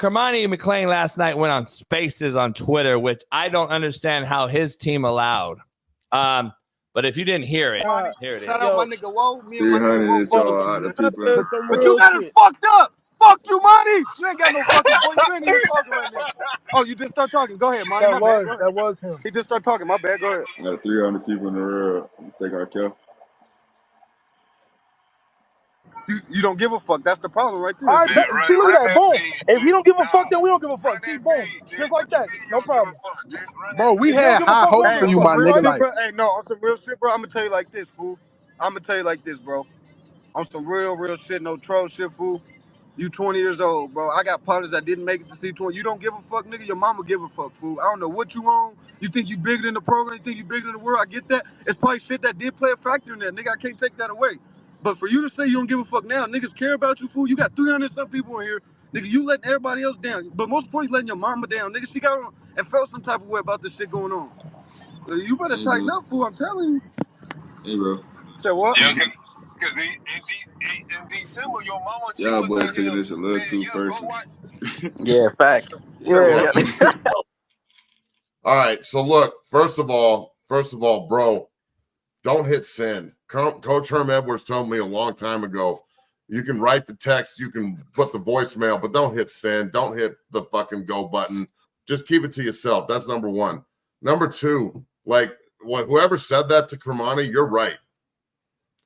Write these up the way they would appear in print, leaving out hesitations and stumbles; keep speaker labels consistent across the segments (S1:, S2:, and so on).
S1: Cormani Mcclain last night went on Spaces on Twitter, which I don't understand how his team allowed. But if you didn't hear it, here it is.
S2: Shout out my nigga Whoa. Me and
S3: 300
S2: my
S3: is y'all out of people.
S2: But you got it fucked up. Fuck you, Monty. You ain't got no fucking point. You ain't even talking right now. Oh, you just start talking. Go ahead, Monty.
S4: That was him.
S2: He just started talking. My bad. Go ahead.
S3: Got 300 people in the rear. You think I care?
S2: You don't give a fuck. That's the problem right there.
S4: All right, see, look at that. Boom. If he don't give a fuck, then we don't give a fuck. See, boom. Just like that. No problem.
S2: Bro, we had high hopes for you, my nigga. Like, hey, no, on some real shit, bro. I'm going to tell you like this, fool. I'm going to tell you like this, bro. On some real shit, no troll shit, fool. You 20 years old, bro. I got partners that didn't make it to C20. You don't give a fuck, nigga. Your mama give a fuck, fool. I don't know what you on. You think you bigger than the program. You think you bigger than the world. I get that. It's probably shit that did play a factor in that, nigga. I can't take that away. But for you to say you don't give a fuck now, niggas care about you, fool. You got 300-some people in here. Nigga, you letting everybody else down. But most importantly, letting your mama down. Nigga, she got on and felt some type of way about this shit going on. You better tighten up, fool. I'm telling you.
S3: Hey, bro.
S2: Say what?
S5: Yeah, because in December, your mama...
S3: Y'all boys taking this a little too personal.
S6: Yeah, facts. Yeah.
S7: All right, so look, first of all, bro, don't hit send. Coach Herm Edwards told me a long time ago, you can write the text, you can put the voicemail, but don't hit send. Don't hit the fucking go button. Just keep it to yourself. That's number one. Number two, like whoever said that to Cormani, you're right.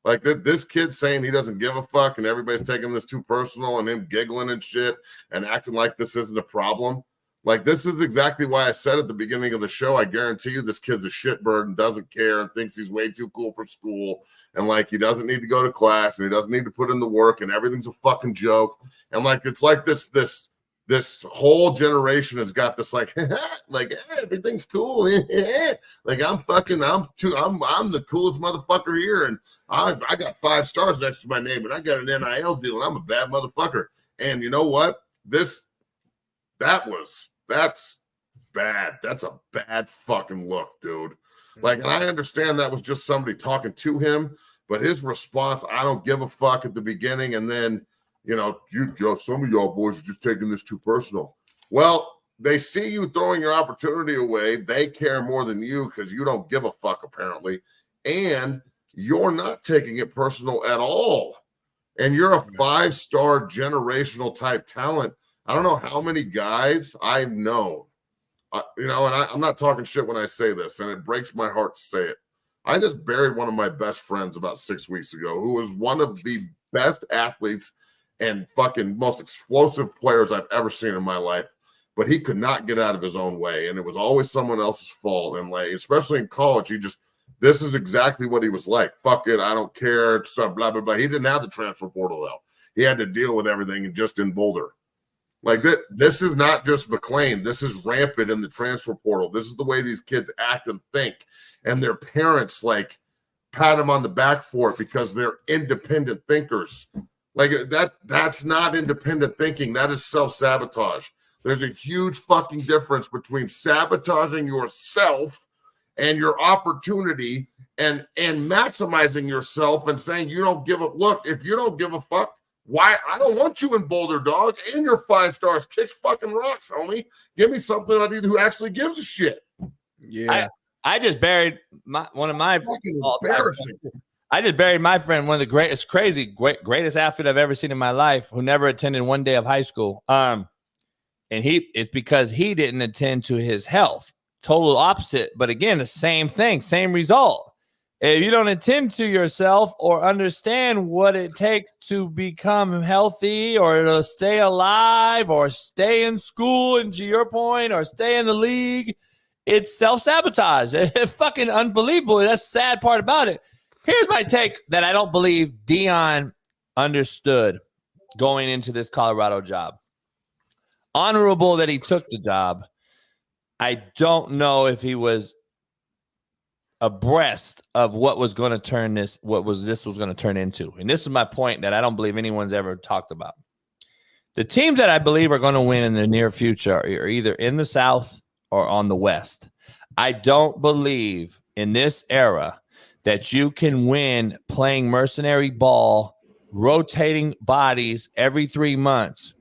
S7: Like this kid saying he doesn't give a fuck and everybody's taking this too personal and him giggling and shit and acting like this isn't a problem. Like, this is exactly why I said at the beginning of the show, I guarantee you this kid's a shitbird and doesn't care and thinks he's way too cool for school. And, like, he doesn't need to go to class and he doesn't need to put in the work and everything's a fucking joke. And, like, it's like this whole generation has got this, like, like, hey, everything's cool. Like, I'm the coolest motherfucker here. And I got 5 stars next to my name and I got an NIL deal and I'm a bad motherfucker. And you know what? That's bad. That's a bad fucking look, dude. Like, and I understand that was just somebody talking to him, but his response, I don't give a fuck at the beginning. And then, you know, some of y'all boys are just taking this too personal. Well, they see you throwing your opportunity away. They care more than you because you don't give a fuck, apparently. And you're not taking it personal at all. And you're a 5-star generational type talent. I don't know how many guys I've known, and I'm not talking shit when I say this, and it breaks my heart to say it. I just buried one of my best friends about 6 weeks ago, who was one of the best athletes and fucking most explosive players I've ever seen in my life, but he could not get out of his own way, and it was always someone else's fault. And, like, especially in college, this is exactly what he was like. Fuck it, I don't care, it's blah, blah, blah. He didn't have the transfer portal, though. He had to deal with everything just in Boulder. Like, this is not just Mcclain. This is rampant in the transfer portal. This is the way these kids act and think. And their parents, like, pat them on the back for it because they're independent thinkers. Like, that's not independent thinking. That is self-sabotage. There's a huge fucking difference between sabotaging yourself and your opportunity and maximizing yourself and saying you don't give a look. If you don't give a fuck, why? I don't want you in Boulder, dog. And your 5 stars. Kicks fucking rocks, homie. Give me something who actually gives a shit.
S1: Yeah. I just buried one of my
S7: embarrassing.
S1: I just buried my friend, one of the greatest athlete I've ever seen in my life, who never attended one day of high school. And it's because he didn't attend to his health. Total opposite. But again, the same thing, same result. If you don't attend to yourself or understand what it takes to become healthy or to stay alive or stay in school, and to your point, or stay in the league, it's self-sabotage. It's fucking unbelievable. That's the sad part about it. Here's my take that I don't believe Deion understood going into this Colorado job. Honorable that he took the job. I don't know if he was abreast of what was going to turn this was going to turn into. And this is my point that I don't believe anyone's ever talked about. The teams that I believe are going to win in the near future are either in the South or on the West. I don't believe in this era that you can win playing mercenary ball, rotating bodies every 3 months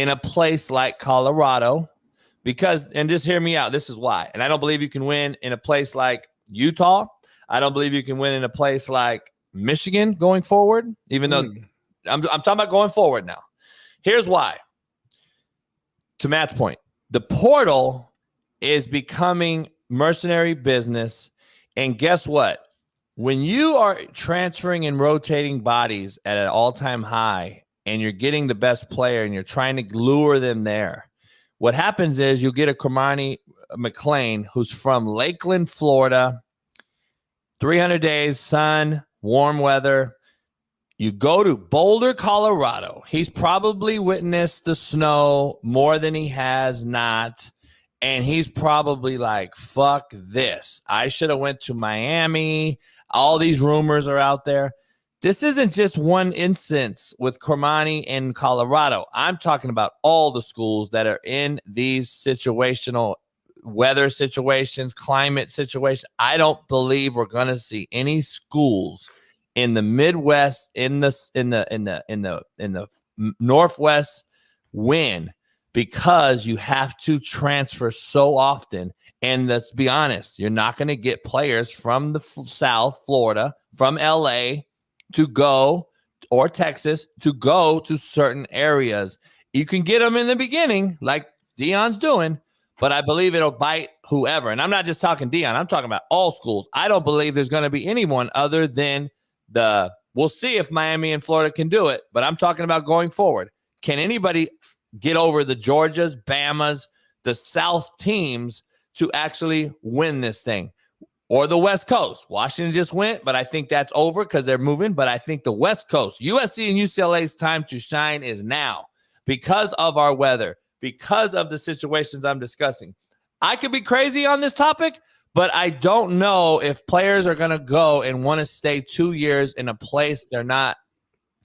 S1: in a place like Colorado because, and just hear me out, this is why. And I don't believe you can win in a place like Utah. I don't believe you can win in a place like Michigan going forward, even though I'm talking about going forward now. Here's why. To Matt's point, the portal is becoming mercenary business. And guess what? When you are transferring and rotating bodies at an all-time high and you're getting the best player and you're trying to lure them there, what happens is you'll get a Cormani Mcclain who's from Lakeland, Florida, 300 days, sun, warm weather. You go to Boulder, Colorado. He's probably witnessed the snow more than he has not. And he's probably like, fuck this. I should have went to Miami. All these rumors are out there. This isn't just one instance with Cormani in Colorado. I'm talking about all the schools that are in these situational weather situations, climate situations. I don't believe we're going to see any schools in the Midwest, in the Northwest win because you have to transfer so often. And let's be honest, you're not going to get players from the South, Florida, from LA to go, or Texas to go to certain areas. You can get them in the beginning, like Deion's doing, but I believe it'll bite whoever. And I'm not just talking Deion. I'm talking about all schools. I don't believe there's going to be anyone other than we'll see if Miami and Florida can do it, but I'm talking about going forward. Can anybody get over the Georgias, Bamas, the South teams to actually win this thing? Or the West Coast. Washington just went, but I think that's over because they're moving. But I think the West Coast, USC and UCLA's time to shine is now because of our weather, because of the situations I'm discussing. I could be crazy on this topic, but I don't know if players are going to go and want to stay 2 years in a place they're not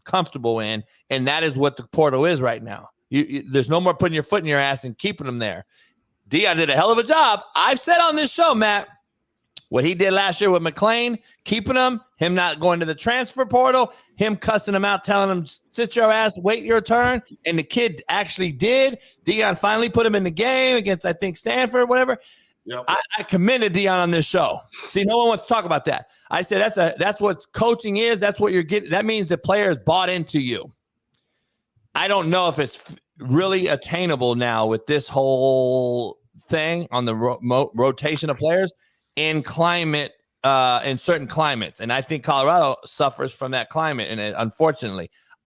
S1: comfortable in. And that is what the portal is right now. There's no more putting your foot in your ass and keeping them there. Deion did a hell of a job. I've said on this show, Matt, what he did last year with Mcclain, keeping him not going to the transfer portal, him cussing him out, telling him, sit your ass, wait your turn. And the kid actually did. Deion finally put him in the game against, I think, Stanford, whatever. Yep. I commended Deion on this show. See, no one wants to talk about that. I said that's what coaching is. That's what you're getting. That means the players bought into you. I don't know if it's really attainable now with this whole thing on the rotation of players in certain climates. And I think Colorado suffers from that climate. And unfortunately,